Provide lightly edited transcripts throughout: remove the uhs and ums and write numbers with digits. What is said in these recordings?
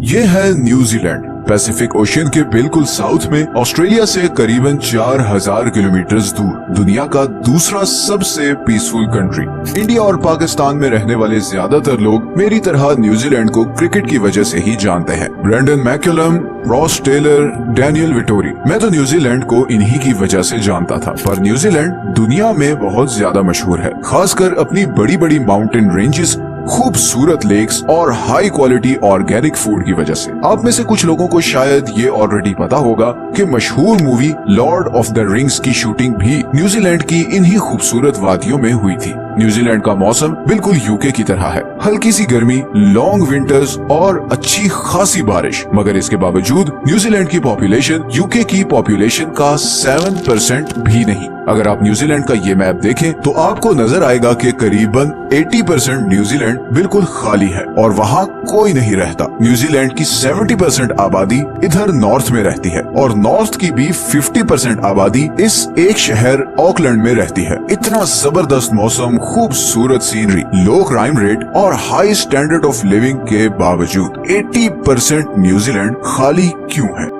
ये है New Zealand, Pacific ocean के बिल्कुल साउथ में, ऑस्ट्रेलिया से करीबन 4000 किलोमीटर दूर, दुनिया का दूसरा सबसे पीसफुल कंट्री। इंडिया और पाकिस्तान में रहने वाले ज्यादातर लोग मेरी तरह न्यूजीलैंड को क्रिकेट की वजह से ही जानते हैं। Brendon McCullum, Ross Taylor, Daniel Vettori. मैं तो न्यूजीलैंड को इन्हीं की वजह से जानता था, पर न्यूजीलैंड दुनिया में बहुत ज्यादा मशहूर है, खासकर अपनी बड़ी बड़ी माउंटेन रेंजेस, खूबसूरत लेक्स और हाई क्वालिटी ऑर्गेनिक फूड की वजह से। आप में से कुछ लोगों को शायद ये ऑलरेडी पता होगा कि मशहूर movie Lord of the rings की शूटिंग भी न्यूजीलैंड की इन्हीं खूबसूरत वादियों में हुई थी। न्यूजीलैंड का मौसम बिल्कुल यूके की तरह है, हल्की सी गर्मी, लॉन्ग विंटर्स और अच्छी खासी बारिश। मगर इसके बावजूद न्यूजीलैंड की पॉपुलेशन यूके की पॉपुलेशन का 7% भी नहीं। अगर आप न्यूजीलैंड का ये मैप देखें तो आपको नजर आएगा कि करीबन 80% न्यूजीलैंड बिल्कुल खाली है और वहाँ कोई नहीं रहता। न्यूजीलैंड की 70% आबादी इधर नॉर्थ में रहती है और नॉर्थ की भी 50% आबादी इस एक शहर ऑकलैंड में रहती है। इतना जबरदस्त मौसम, खूबसूरत सीनरी, लो क्राइम रेट और हाई स्टैंडर्ड ऑफ लिविंग के बावजूद 80% न्यूजीलैंड खाली क्यों है?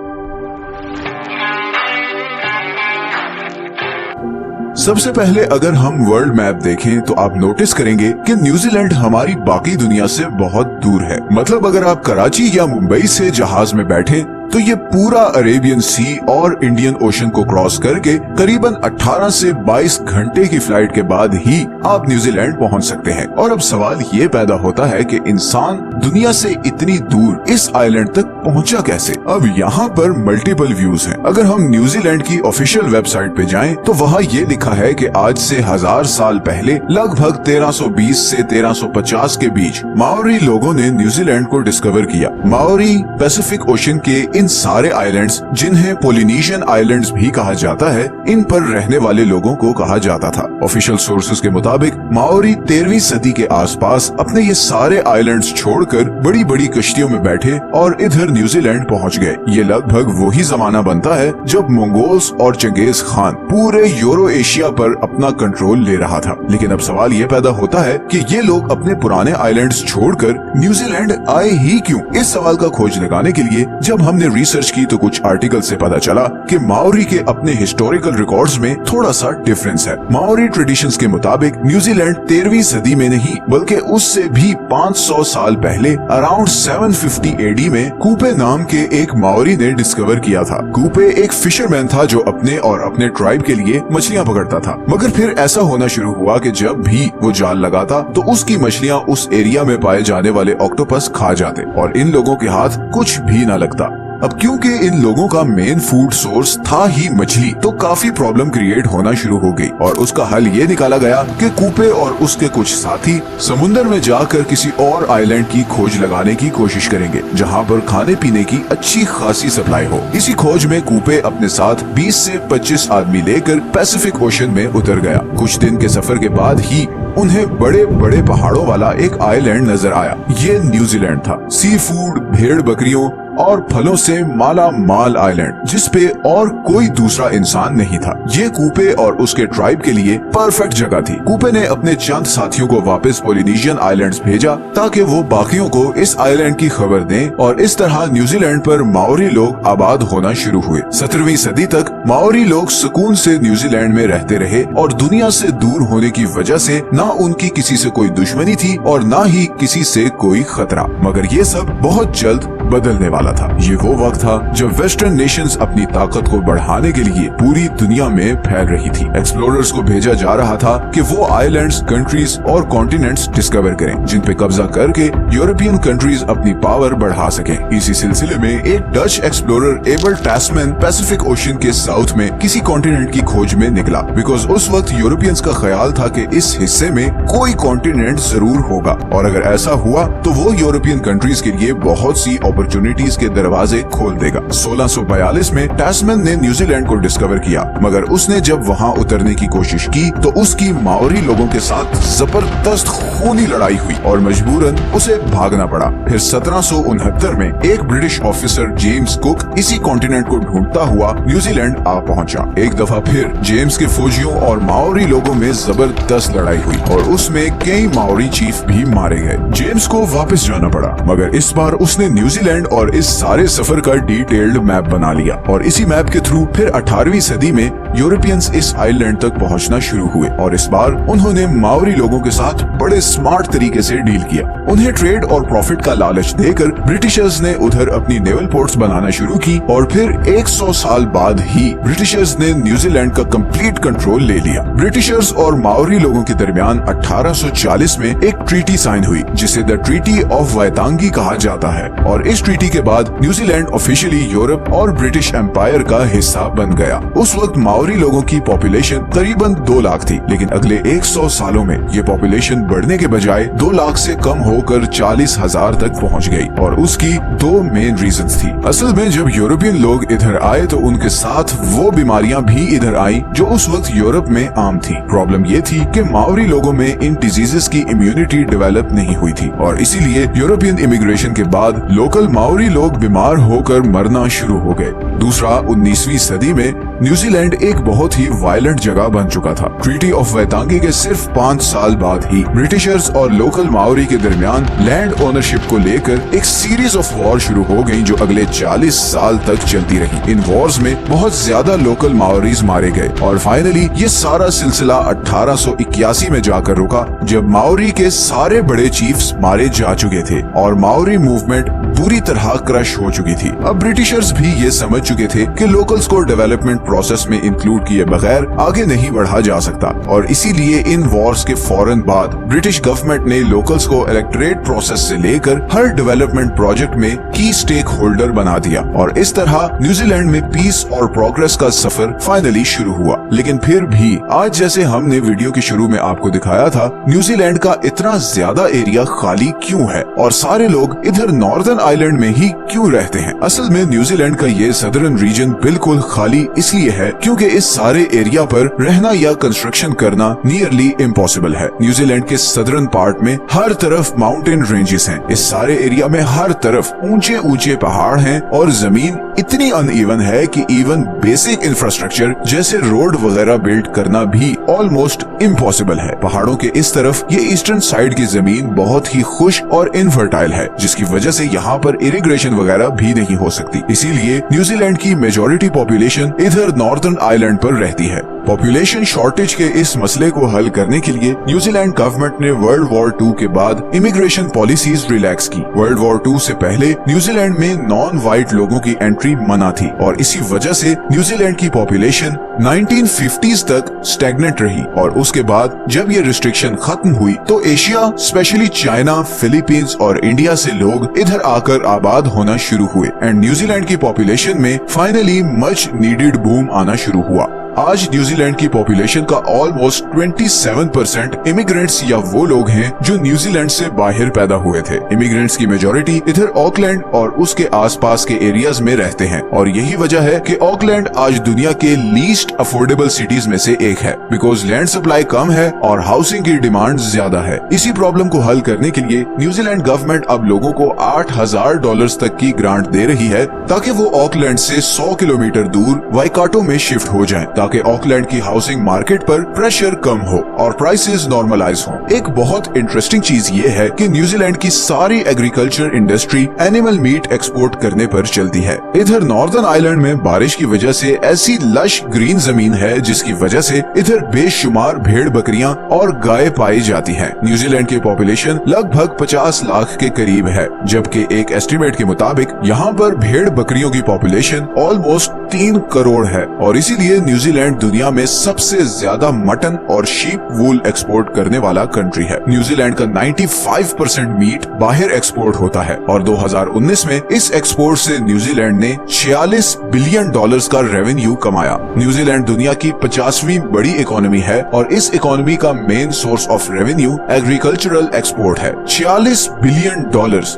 सबसे पहले अगर हम वर्ल्ड मैप देखें तो आप नोटिस करेंगे कि न्यूजीलैंड हमारी बाकी दुनिया से बहुत दूर है। मतलब अगर आप कराची या मुंबई से जहाज में बैठे तो ये पूरा अरेबियन सी और इंडियन ओशन को क्रॉस करके करीबन 18 से 22 घंटे की फ्लाइट के बाद ही आप न्यूजीलैंड पहुंच सकते हैं। और अब सवाल ये पैदा होता है कि इंसान दुनिया से इतनी दूर इस आइलैंड तक पहुंचा कैसे? अब यहाँ पर मल्टीपल व्यूज हैं। अगर हम न्यूजीलैंड की ऑफिशियल वेबसाइट पे जाएं तो वहाँ ये लिखा है कि आज से 1000 साल पहले लगभग 1320 से 1350 के बीच माओरी लोगों ने न्यूजीलैंड को डिस्कवर किया। माओरी पैसिफिक ओशन के इन सारे आइलैंड्स, जिन्हें पोलिनेशियन आइलैंड्स भी कहा जाता है, इन पर रहने वाले लोगों को कहा जाता था। ऑफिशियल सोर्सेज के मुताबिक माओरी 13वीं सदी के आसपास अपने ये सारे आइलैंड्स छोड़कर बड़ी बड़ी कश्तियों में बैठे और इधर न्यूजीलैंड पहुंच गए। ये लगभग वही जमाना बनता है जब मंगोल्स और चंगेज खान पूरे यूरो एशिया पर अपना कंट्रोल ले रहा था। लेकिन अब सवाल ये पैदा होता है कि ये लोग अपने पुराने आइलैंड्स छोड़कर न्यूजीलैंड आए ही क्यों? इस सवाल का खोज लगाने के लिए जब हमने रिसर्च की तो कुछ आर्टिकल से पता चला कि माओरी के अपने हिस्टोरिकल रिकॉर्ड्स में थोड़ा सा डिफरेंस है। माओरी ट्रेडिशंस के मुताबिक न्यूजीलैंड 13वीं सदी में नहीं बल्कि उससे भी 500 साल पहले अराउंड 750 एडी में कूपे नाम के एक माओरी ने डिस्कवर किया था। कूपे एक फिशरमैन था जो अपने और अपने ट्राइब के लिए मछलियाँ पकड़ता था। मगर फिर ऐसा होना शुरू हुआ कि जब भी वो जाल लगाता तो उसकी मछलियाँ उस एरिया में पाए जाने वाले ऑक्टोपस खा जाते और इन लोगों के हाथ कुछ भी न लगता। अब क्योंकि इन लोगों का मेन फूड सोर्स था ही मछली, तो काफी प्रॉब्लम क्रिएट होना शुरू हो गई और उसका हल ये निकाला गया कि कूपे और उसके कुछ साथी समुद्र में जाकर किसी और आइलैंड की खोज लगाने की कोशिश करेंगे जहां पर खाने पीने की अच्छी खासी सप्लाई हो। इसी खोज में कूपे अपने साथ 20 से 25 आदमी लेकर पैसिफिक ओशन में उतर गया। कुछ दिन के सफर के बाद ही उन्हें बड़े बड़े पहाड़ों वाला एक आइलैंड नजर आया। ये न्यूजीलैंड था। सी फूड, भेड़ बकरियों और फलों से माला माल आइलैंड, जिसपे और कोई दूसरा इंसान नहीं था। ये कूपे और उसके ट्राइब के लिए परफेक्ट जगह थी। कूपे ने अपने चंद साथियों को वापस पोलिनेशियन आइलैंड्स भेजा ताकि वो बाकियों को इस आइलैंड की खबर दें और इस तरह न्यूजीलैंड पर माओरी लोग आबाद होना शुरू हुए। 17वीं सदी तक माओरी लोग सुकून से न्यूजीलैंड में रहते रहे और दुनिया से दूर होने की वजह से न उनकी किसी से कोई दुश्मनी थी और न ही किसी से कोई खतरा। मगर ये सब बहुत जल्द बदलने वाला था। ये वो वक्त था जब वेस्टर्न नेशंस अपनी ताकत को बढ़ाने के लिए पूरी दुनिया में फैल रही थी। एक्सप्लोरर्स को भेजा जा रहा था कि वो आइलैंड्स, कंट्रीज और कॉन्टिनेंट्स डिस्कवर करें जिन पे कब्जा करके यूरोपियन कंट्रीज अपनी पावर बढ़ा सकें। इसी सिलसिले में एक Dutch explorer Abel Tasman Pacific Ocean के साउथ में किसी कॉन्टिनेंट की खोज में निकला, बिकॉज उस वक्त यूरोपियंस का ख्याल था कि इस हिस्से में कोई कॉन्टिनेंट जरूर होगा और अगर ऐसा हुआ तो वो यूरोपियन कंट्रीज के लिए बहुत सी अपॉर्चुनिटीज के दरवाजे खोल देगा। 1642 में टैस्मैन ने न्यूजीलैंड को डिस्कवर किया, मगर उसने जब वहाँ उतरने की कोशिश की तो उसकी माओरी लोगों के साथ जबरदस्त खूनी लड़ाई हुई और मजबूरन उसे भागना पड़ा। फिर 1769 में एक ब्रिटिश ऑफिसर जेम्स कुक इसी कॉन्टिनेंट को ढूंढता हुआ न्यूजीलैंड आ पहुंचा। एक दफा फिर जेम्स के फौजियों और माओरी लोगों में जबरदस्त लड़ाई हुई और उसमें कई माओरी चीफ भी मारे गए। जेम्स को वापस जाना पड़ा, मगर इस बार उसने न्यूजीलैंड और इस सारे सफर का डिटेल्ड मैप बना लिया और इसी मैप के थ्रू फिर 18वीं सदी में यूरोपियंस इस आइलैंड तक पहुंचना शुरू हुए और इस बार उन्होंने माओरी लोगों के साथ बड़े स्मार्ट तरीके से डील किया। उन्हें ट्रेड और प्रॉफिट का लालच देकर ब्रिटिशर्स ने उधर अपनी नेवल पोर्ट्स बनाना शुरू की और फिर 100 साल बाद ही ब्रिटिशर्स ने न्यूजीलैंड का कंप्लीट कंट्रोल ले लिया। ब्रिटिशर्स और माओरी लोगों के दरमियान 1840 में एक ट्रीटी साइन हुई जिसे द ट्रीटी ऑफ वायतांगी कहा जाता है और इस ट्रीटी के बाद न्यूजीलैंड ऑफिशियली यूरोप और ब्रिटिश एम्पायर का हिस्सा बन गया। उस वक्त माओरी लोगों की पॉपुलेशन करीबन 2 लाख थी, लेकिन अगले 100 सालों में ये पॉपुलेशन बढ़ने के बजाय 2 लाख से कम होकर 40,000 तक पहुंच गई और उसकी 2 मेन रीजंस थी। असल में जब यूरोपियन लोग इधर आए तो उनके साथ वो बीमारियां भी इधर आई जो उस वक्त यूरोप में आम थी। प्रॉब्लम ये थी कि माओरी लोगों में इन डिजीजेस की इम्यूनिटी डेवलप नहीं हुई थी और इसीलिए यूरोपियन इमिग्रेशन के बाद लोकल माओरी लोग बीमार होकर मरना शुरू हो गए। दूसरा, 19वीं सदी में न्यूजीलैंड एक बहुत ही वायलेंट जगह बन चुका था। ट्रीटी ऑफ वायतांगी के सिर्फ 5 साल बाद ही ब्रिटिशर्स और लोकल माओरी के दरमियान लैंड ओनरशिप को लेकर एक सीरीज ऑफ वॉर शुरू हो गई जो अगले 40 साल तक चलती रही। इन वॉर्स में बहुत ज्यादा लोकल माओरीज मारे गए और फाइनली ये सारा सिलसिला 1881 में जाकर रुका जब माओरी के सारे बड़े चीफ्स मारे जा चुके थे और माओरी मूवमेंट पूरी तरह क्रश हो चुकी थी। अब ब्रिटिशर्स भी ये समझ चुके थे कि लोकल्स को डेवलपमेंट प्रोसेस में इंक्लूड किए बगैर आगे नहीं बढ़ा जा सकता और इसीलिए इन वॉर्स के फौरन बाद ब्रिटिश गवर्नमेंट ने लोकल्स को इलेक्टोरेट प्रोसेस से लेकर हर डेवलपमेंट प्रोजेक्ट में की स्टेक होल्डर बना दिया और इस तरह न्यूजीलैंड में पीस और प्रोग्रेस का सफर फाइनली शुरू हुआ। लेकिन फिर भी आज जैसे हमने वीडियो के शुरू में आपको दिखाया था, न्यूजीलैंड का इतना ज्यादा एरिया खाली क्यों है और सारे लोग इधर नॉर्दर्न आइलैंड में ही क्यों रहते हैं? असल में न्यूजीलैंड का ये सदर्न रीजन बिल्कुल खाली इसलिए है क्योंकि इस सारे एरिया पर रहना या कंस्ट्रक्शन करना नियरली इम्पॉसिबल है। न्यूजीलैंड के सदर्न पार्ट में हर तरफ माउंटेन रेंजेस हैं। इस सारे एरिया में हर तरफ ऊंचे ऊंचे पहाड़ हैं और जमीन इतनी अनइवन है कि इवन बेसिक इंफ्रास्ट्रक्चर जैसे रोड वगैरह बिल्ड करना भी ऑलमोस्ट इम्पॉसिबल है। पहाड़ों के इस तरफ ये ईस्टर्न साइड की जमीन बहुत ही खुश्क और इनफर्टाइल है जिसकी वजह से यहाँ पर इरिगेशन वगैरह भी नहीं हो सकती। इसीलिए न्यूजीलैंड की मेजॉरिटी पॉपुलेशन इधर नॉर्दर्न आइलैंड पर रहती है। पॉपुलेशन शॉर्टेज के इस मसले को हल करने के लिए न्यूजीलैंड गवर्नमेंट ने वर्ल्ड वॉर 2 के बाद इमिग्रेशन पॉलिसीज रिलैक्स की। वर्ल्ड वॉर 2 से पहले न्यूजीलैंड में नॉन वाइट लोगों की एंट्री मना थी और इसी वजह से न्यूजीलैंड की पॉपुलेशन 1950s तक स्टैग्नेंट रही और उसके बाद जब ये रिस्ट्रिक्शन खत्म हुई तो एशिया स्पेशली चाइना, फिलीपींस और इंडिया से लोग इधर आकर आबाद होना शुरू हुए एंड न्यूजीलैंड की पॉपुलेशन में फाइनली मच नीडेड बूम आना शुरू हुआ। आज न्यूजीलैंड की पॉपुलेशन का ऑलमोस्ट 27% इमिग्रेंट्स या वो लोग हैं जो न्यूजीलैंड से बाहर पैदा हुए थे। इमिग्रेंट्स की मेजॉरिटी इधर ऑकलैंड और उसके आसपास के एरियाज में रहते हैं और यही वजह है कि ऑकलैंड आज दुनिया के लीस्ट अफोर्डेबल सिटीज में से एक है बिकॉज लैंड सप्लाई कम है और हाउसिंग की डिमांड ज्यादा है। इसी प्रॉब्लम को हल करने के लिए न्यूजीलैंड गवर्नमेंट अब लोगों को $8,000 तक की ग्रांट दे रही है ताकि वो ऑकलैंड से 100 किलोमीटर दूर वाइकाटो में शिफ्ट हो जाएं ताकि ऑकलैंड की हाउसिंग मार्केट पर प्रेशर कम हो और प्राइसेस नॉर्मलाइज हो। एक बहुत इंटरेस्टिंग चीज ये है कि न्यूजीलैंड की सारी agriculture industry animal meet export करने पर चलती है। इधर नॉर्दर्न आइलैंड में बारिश की वजह से ऐसी लश ग्रीन जमीन है जिसकी वजह से इधर बेशुमार भेड़ बकरियां और गाय पाई जाती हैं। न्यूजीलैंड की पॉपुलेशन लगभग 50 लाख के करीब है जबकि एक एस्टिमेट के मुताबिक यहाँ पर भेड़ बकरियों की पॉपुलेशन ऑलमोस्ट 3 करोड़ है और इसीलिए न्यूजीलैंड दुनिया में सबसे ज्यादा मटन और शीप वूल एक्सपोर्ट करने वाला कंट्री है। न्यूजीलैंड का 95% मीट बाहर एक्सपोर्ट होता है और 2019 में इस एक्सपोर्ट से न्यूजीलैंड ने $46 बिलियन का रेवेन्यू कमाया। न्यूजीलैंड दुनिया की 50वीं बड़ी इकोनॉमी है और इस इकोनॉमी का main source of revenue agricultural export है। $46 बिलियन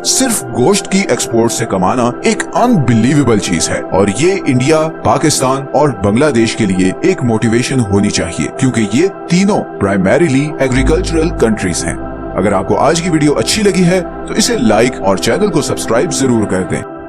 सिर्फ गोश्त की एक्सपोर्ट से कमाना एक अनबिलीवेबल चीज है और ये इंडिया, पाकिस्तान और बांग्लादेश के लिए एक मोटिवेशन होनी चाहिए क्योंकि ये तीनों प्राइमरीली एग्रीकल्चरल कंट्रीज हैं। अगर आपको आज की वीडियो अच्छी लगी है तो इसे लाइक और चैनल को सब्सक्राइब जरूर कर दें।